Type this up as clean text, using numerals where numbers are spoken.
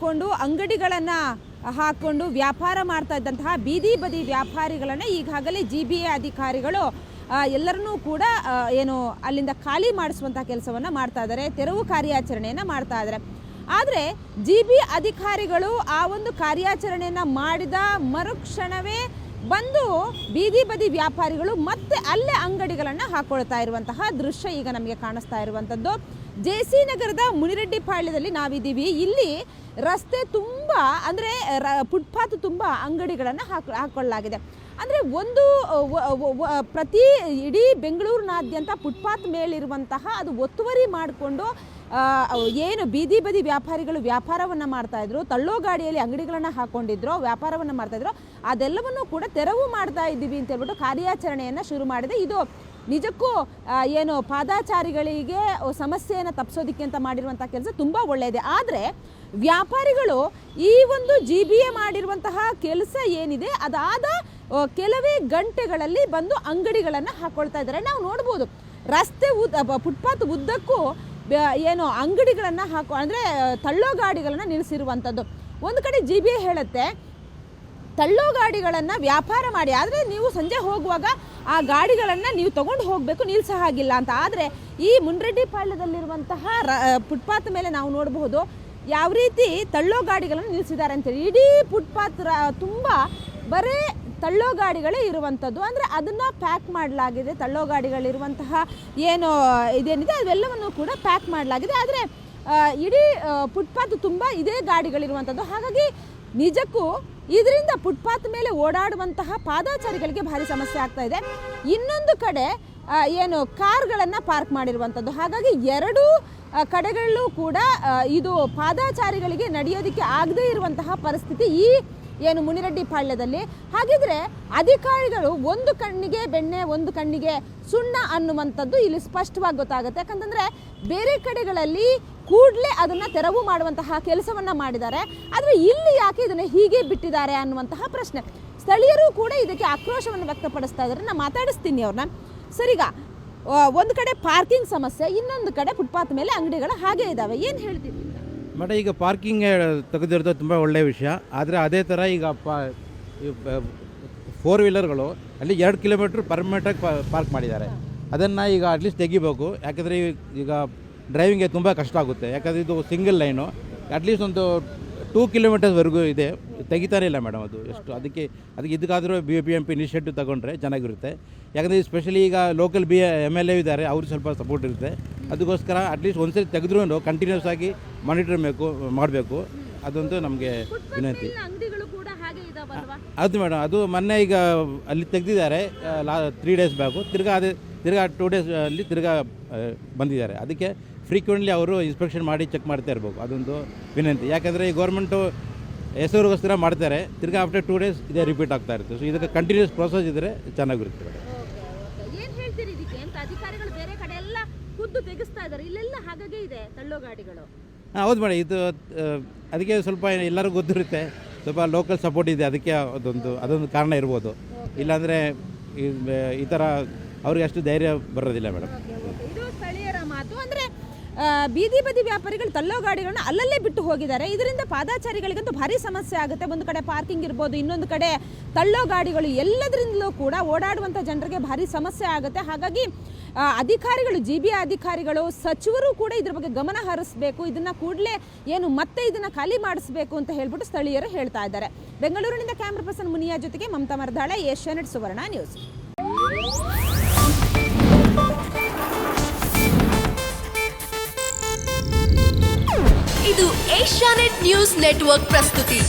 ಕೊಂಡು ಅಂಗಡಿಗಳನ್ನು ಹಾಕ್ಕೊಂಡು ವ್ಯಾಪಾರ ಮಾಡ್ತಾ ಇದ್ದಂತಹ ಬೀದಿ ಬದಿ ವ್ಯಾಪಾರಿಗಳನ್ನು ಈಗಾಗಲೇ GBA ಅಧಿಕಾರಿಗಳು ಎಲ್ಲರನ್ನೂ ಕೂಡ ಏನು ಅಲ್ಲಿಂದ ಖಾಲಿ ಮಾಡಿಸುವಂತಹ ಕೆಲಸವನ್ನು ಮಾಡ್ತಾ ಇದ್ದಾರೆ, ತೆರವು ಕಾರ್ಯಾಚರಣೆಯನ್ನು ಮಾಡ್ತಾ ಇದ್ದಾರೆ. ಆದರೆ GBA ಅಧಿಕಾರಿಗಳು ಆ ಒಂದು ಕಾರ್ಯಾಚರಣೆಯನ್ನು ಮಾಡಿದ ಮರುಕ್ಷಣವೇ ಬಂದು ಬೀದಿ ಬದಿ ವ್ಯಾಪಾರಿಗಳು ಮತ್ತೆ ಅಲ್ಲೇ ಅಂಗಡಿಗಳನ್ನು ಹಾಕೊಳ್ತಾ ಇರುವಂತಹ ದೃಶ್ಯ ಈಗ ನಮಗೆ ಕಾಣಿಸ್ತಾ ಇರುವಂಥದ್ದು. JC ನಗರದ ಮುನಿರೆಡ್ಡಿ ಪಾಳ್ಯದಲ್ಲಿ ನಾವಿದ್ದೀವಿ. ಇಲ್ಲಿ ರಸ್ತೆ ತುಂಬ ಅಂದರೆ ಫುಟ್ಪಾತ್ ತುಂಬ ಅಂಗಡಿಗಳನ್ನು ಹಾಕೊಳ್ಳಲಾಗಿದೆ. ಅಂದರೆ ಒಂದು ಪ್ರತಿ ಇಡೀ ಬೆಂಗಳೂರಿನಾದ್ಯಂತ ಫುಟ್ಪಾತ್ ಮೇಲಿರುವಂತಹ ಅದು ಒತ್ತುವರಿ ಮಾಡಿಕೊಂಡು ಏನು ಬೀದಿ ಬದಿ ವ್ಯಾಪಾರಿಗಳು ವ್ಯಾಪಾರವನ್ನು ಮಾಡ್ತಾಯಿದ್ರು, ತಳ್ಳೋ ಗಾಡಿಯಲ್ಲಿ ಅಂಗಡಿಗಳನ್ನು ಹಾಕ್ಕೊಂಡಿದ್ರು, ವ್ಯಾಪಾರವನ್ನು ಮಾಡ್ತಾಯಿದ್ರು, ಅದೆಲ್ಲವನ್ನು ಕೂಡ ತೆರವು ಮಾಡ್ತಾ ಇದ್ದೀವಿ ಅಂತ ಹೇಳ್ಬಿಟ್ಟು ಕಾರ್ಯಾಚರಣೆಯನ್ನು ಶುರು ಮಾಡಿದೆ. ಇದು ನಿಜಕ್ಕೂ ಏನು ಪಾದಾಚಾರಿಗಳಿಗೆ ಸಮಸ್ಯೆಯನ್ನು ತಪ್ಪಿಸೋದಕ್ಕೆ ಅಂತ ಮಾಡಿರುವಂಥ ಕೆಲಸ ತುಂಬ ಒಳ್ಳೆಯದೇ. ಆದರೆ ವ್ಯಾಪಾರಿಗಳು ಈ ಒಂದು GBA ಮಾಡಿರುವಂತಹ ಕೆಲಸ ಏನಿದೆ ಅದಾದ ಕೆಲವೇ ಗಂಟೆಗಳಲ್ಲಿ ಬಂದು ಅಂಗಡಿಗಳನ್ನು ಹಾಕ್ಕೊಳ್ತಾ ಇದ್ದಾರೆ. ನಾವು ನೋಡ್ಬೋದು ರಸ್ತೆ ಫುಟ್ಪಾತ್ ಉದ್ದಕ್ಕೂ ಏನು ಅಂಗಡಿಗಳನ್ನು ಅಂದರೆ ತಳ್ಳೋ ಗಾಡಿಗಳನ್ನು ನಿಲ್ಲಿಸಿರುವಂಥದ್ದು. ಒಂದು ಕಡೆ GBA ಹೇಳುತ್ತೆ ತಳ್ಳೋ ಗಾಡಿಗಳನ್ನು ವ್ಯಾಪಾರ ಮಾಡಿ, ಆದರೆ ನೀವು ಸಂಜೆ ಹೋಗುವಾಗ ಆ ಗಾಡಿಗಳನ್ನು ನೀವು ತೊಗೊಂಡು ಹೋಗಬೇಕು, ನಿಲ್ಲಿಸೋ ಹಾಗಿಲ್ಲ ಅಂತ. ಆದರೆ ಈ ಮುನಿರೆಡ್ಡಿ ಪಾಳ್ಯದಲ್ಲಿರುವಂತಹ ಫುಟ್ಪಾತ್ ಮೇಲೆ ನಾವು ನೋಡಬಹುದು ಯಾವ ರೀತಿ ತಳ್ಳೋ ಗಾಡಿಗಳನ್ನು ನಿಲ್ಲಿಸಿದ್ದಾರೆ ಅಂತೇಳಿ. ಇಡೀ ಫುಟ್ಪಾತ್ ತುಂಬ ಬರೀ ತಳ್ಳೋ ಗಾಡಿಗಳೇ ಇರುವಂಥದ್ದು. ಅಂದರೆ ಅದನ್ನು ಪ್ಯಾಕ್ ಮಾಡಲಾಗಿದೆ. ತಳ್ಳೋ ಗಾಡಿಗಳಿರುವಂತಹ ಏನು ಇದೇನಿದೆ ಅವೆಲ್ಲವನ್ನು ಕೂಡ ಪ್ಯಾಕ್ ಮಾಡಲಾಗಿದೆ. ಆದರೆ ಇಡೀ ಫುಟ್ಪಾತ್ ತುಂಬ ಇದೇ ಗಾಡಿಗಳಿರುವಂಥದ್ದು. ಹಾಗಾಗಿ ನಿಜಕ್ಕೂ ಇದರಿಂದ ಫುಟ್ಪಾತ್ ಮೇಲೆ ಓಡಾಡುವಂತಹ ಪಾದಾಚಾರಿಗಳಿಗೆ ಭಾರಿ ಸಮಸ್ಯೆ ಆಗ್ತಾ ಇದೆ. ಇನ್ನೊಂದು ಕಡೆ ಏನು ಕಾರ್ಗಳನ್ನು ಪಾರ್ಕ್ ಮಾಡಿರುವಂಥದ್ದು. ಹಾಗಾಗಿ ಎರಡೂ ಕಡೆಗಳಲ್ಲೂ ಕೂಡ ಇದು ಪಾದಾಚಾರಿಗಳಿಗೆ ನಡೆಯೋದಕ್ಕೆ ಆಗದೇ ಇರುವಂತಹ ಪರಿಸ್ಥಿತಿ ಈ ಏನು ಮುನಿರೆಡ್ಡಿ ಪಾಳ್ಯದಲ್ಲಿ. ಹಾಗಿದ್ರೆ ಅಧಿಕಾರಿಗಳು ಒಂದು ಕಣ್ಣಿಗೆ ಬೆಣ್ಣೆ ಒಂದು ಕಣ್ಣಿಗೆ ಸುಣ್ಣ ಅನ್ನುವಂಥದ್ದು ಇಲ್ಲಿ ಸ್ಪಷ್ಟವಾಗಿ ಗೊತ್ತಾಗುತ್ತೆ. ಯಾಕಂತಂದರೆ ಬೇರೆ ಕಡೆಗಳಲ್ಲಿ ಕೂಡಲೇ ಅದನ್ನು ತೆರವು ಮಾಡುವಂತಹ ಕೆಲಸವನ್ನು ಮಾಡಿದ್ದಾರೆ, ಆದರೆ ಇಲ್ಲಿ ಯಾಕೆ ಇದನ್ನು ಹೀಗೆ ಬಿಟ್ಟಿದ್ದಾರೆ ಅನ್ನುವಂತಹ ಪ್ರಶ್ನೆ. ಸ್ಥಳೀಯರು ಕೂಡ ಇದಕ್ಕೆ ಆಕ್ರೋಶವನ್ನು ವ್ಯಕ್ತಪಡಿಸ್ತಾ ಇದ್ದಾರೆ. ನಾನು ಮಾತಾಡಿಸ್ತೀನಿ ಅವ್ರನ್ನ. ಸರಿಗ ಒಂದು ಕಡೆ ಪಾರ್ಕಿಂಗ್ ಸಮಸ್ಯೆ, ಇನ್ನೊಂದು ಕಡೆ ಫುಟ್ಪಾತ್ ಮೇಲೆ ಅಂಗಡಿಗಳು ಹಾಗೆ ಇದ್ದಾವೆ. ಏನು ಹೇಳ್ತೀವಿ ಮೇಡಮ್? ಈಗ ಪಾರ್ಕಿಂಗ್ ತೆಗೆದಿರೋದು ತುಂಬ ಒಳ್ಳೆಯ ವಿಷಯ. ಆದರೆ ಅದೇ ಥರ ಈಗ 4 ವೀಲರ್ಗಳು ಅಲ್ಲಿ 2 ಕಿಲೋಮೀಟ್ರ್ ಪರ್ಮನೆಂಟಾಗಿ ಪಾರ್ಕ್ ಮಾಡಿದ್ದಾರೆ. ಅದನ್ನು ಈಗ ಅಟ್ಲೀಸ್ಟ್ ತೆಗಿಬೇಕು. ಯಾಕಂದರೆ ಈಗ ಡ್ರೈವಿಂಗ್ಗೆ ತುಂಬ ಕಷ್ಟ ಆಗುತ್ತೆ. ಯಾಕಂದರೆ ಇದು ಸಿಂಗಲ್ ಲೈನು, ಅಟ್ಲೀಸ್ಟ್ ಒಂದು 2 ಕಿಲೋಮೀಟರ್ಸ್ವರೆಗೂ ಇದೆ, ತೆಗಿತಾನೆ ಇಲ್ಲ ಮೇಡಮ್. ಅದು ಎಷ್ಟು ಅದಕ್ಕೆ ಇದಕ್ಕಾದರೂ BBMP ಇನಿಷಿಯೇಟಿವ್ ತಗೊಂಡ್ರೆ ಚೆನ್ನಾಗಿರುತ್ತೆ. ಯಾಕಂದರೆ ಸ್ಪೆಷಲಿ ಈಗ ಲೋಕಲ್ MLA ಇದ್ದಾರೆ, ಅವ್ರು ಸ್ವಲ್ಪ ಸಪೋರ್ಟ್ ಇರುತ್ತೆ. ಅದಕ್ಕೋಸ್ಕರ ಅಟ್ಲೀಸ್ಟ್ ಒಂದ್ಸರಿ ತೆಗೆದ್ರೂ ಕಂಟಿನ್ಯೂಸ್ ಆಗಿ ಮಾನಿಟರ್ ಮಾಡಬೇಕು. ಅದೊಂದು ನಮಗೆ ವಿನಂತಿ. ಅದು ಮೇಡಮ್, ಅದು ಮೊನ್ನೆ ಈಗ ಅಲ್ಲಿ ತೆಗೆದಿದ್ದಾರೆ 3 ಡೇಸ್ ಬ್ಯಾಕು. ತಿರ್ಗಾ 2 ಡೇಸ್ ಅಲ್ಲಿ ತಿರ್ಗಾ ಬಂದಿದ್ದಾರೆ. ಅದಕ್ಕೆ ಫ್ರೀಕ್ವೆಂಟ್ಲಿ ಅವರು ಇನ್ಸ್ಪೆಕ್ಷನ್ ಮಾಡಿ ಚೆಕ್ ಮಾಡ್ತಾ ಇರಬೇಕು. ಅದೊಂದು ವಿನಂತಿ. ಯಾಕಂದರೆ ಈ ಗೌರ್ಮೆಂಟು ಹೆಸರಿಗೋಸ್ಕರ ಮಾಡ್ತಾರೆ, ತಿರ್ಗಾ ಆಫ್ಟರ್ 2 ಡೇಸ್ ಇದೇ ರಿಪೀಟ್ ಆಗ್ತಾ ಇರುತ್ತೆ. ಸೊ ಇದಕ್ಕೆ ಕಂಟಿನ್ಯೂಸ್ ಪ್ರೋಸೆಸ್ ಇದ್ದರೆ ಚೆನ್ನಾಗಿರುತ್ತೆ ಮೇಡಮ್. ಏನು ಹೇಳ್ತೀರಿ ಇದಕ್ಕೆ? ಅಂತ ಅಧಿಕಾರಿಗಳು ಬೇರೆ ಕಡೆ ಎಲ್ಲ ಖುದ್ದು ತೆಗೆಸ್ತಾ ಇದ್ದಾರೆ, ಇಲ್ಲೆಲ್ಲ ಹಾಗಾಗಿ ಇದೆ ತಳ್ಳೋ ಗಾಡಿಗಳು. ಹೌದು ಮೇಡಮ್, ಇದು ಅದಕ್ಕೆ ಸ್ವಲ್ಪ ಎಲ್ಲರಿಗೂ ಗೊತ್ತಿರುತ್ತೆ, ಸ್ವಲ್ಪ ಲೋಕಲ್ ಸಪೋರ್ಟ್ ಇದೆ, ಅದಕ್ಕೆ ಅದೊಂದು ಕಾರಣ ಇರ್ಬೋದು. ಇಲ್ಲಾಂದರೆ ಈ ಥರ ಅವ್ರಿಗೆ ಅಷ್ಟು ಧೈರ್ಯ ಬರೋದಿಲ್ಲ ಮೇಡಮ್. ಇದು ಸ್ಥಳೀಯರ ಮಾತು. ಅಂದರೆ ಬೀದಿ ಬದಿ ವ್ಯಾಪಾರಿಗಳು ತಳ್ಳೋ ಗಾಡಿಗಳನ್ನ ಅಲ್ಲಲ್ಲೇ ಬಿಟ್ಟು ಹೋಗಿದ್ದಾರೆ. ಇದರಿಂದ ಪಾದಾಚಾರಿಗಳಿಗಂತೂ ಭಾರಿ ಸಮಸ್ಯೆ ಆಗುತ್ತೆ. ಒಂದು ಕಡೆ ಪಾರ್ಕಿಂಗ್ ಇರ್ಬೋದು, ಇನ್ನೊಂದು ಕಡೆ ತಳ್ಳೋ ಗಾಡಿಗಳು, ಎಲ್ಲದರಿಂದಲೂ ಕೂಡ ಓಡಾಡುವಂಥ ಜನರಿಗೆ ಭಾರಿ ಸಮಸ್ಯೆ ಆಗುತ್ತೆ. ಹಾಗಾಗಿ ಅಧಿಕಾರಿಗಳು, GBA ಅಧಿಕಾರಿಗಳು, ಸಚಿವರು ಕೂಡ ಇದ್ರ ಬಗ್ಗೆ ಗಮನ ಹರಿಸಬೇಕು. ಇದನ್ನು ಕೂಡಲೇ ಮತ್ತೆ ಇದನ್ನು ಖಾಲಿ ಮಾಡಿಸಬೇಕು ಅಂತ ಹೇಳ್ಬಿಟ್ಟು ಸ್ಥಳೀಯರು ಹೇಳ್ತಾ ಇದ್ದಾರೆ. ಬೆಂಗಳೂರಿನಿಂದ ಕ್ಯಾಮ್ರಾ ಪರ್ಸನ್ ಮುನಿಯಾ ಜೊತೆಗೆ ಮಮತಾ ಮರದಾಳ, ಏಷ್ಯಾನೆಟ್ ಸುವರ್ಣ ನ್ಯೂಸ್. ಇದು ಏಷ್ಯಾನೆಟ್ ನ್ಯೂಸ್ ನೆಟ್ವರ್ಕ್ ಪ್ರಸ್ತುತಿ.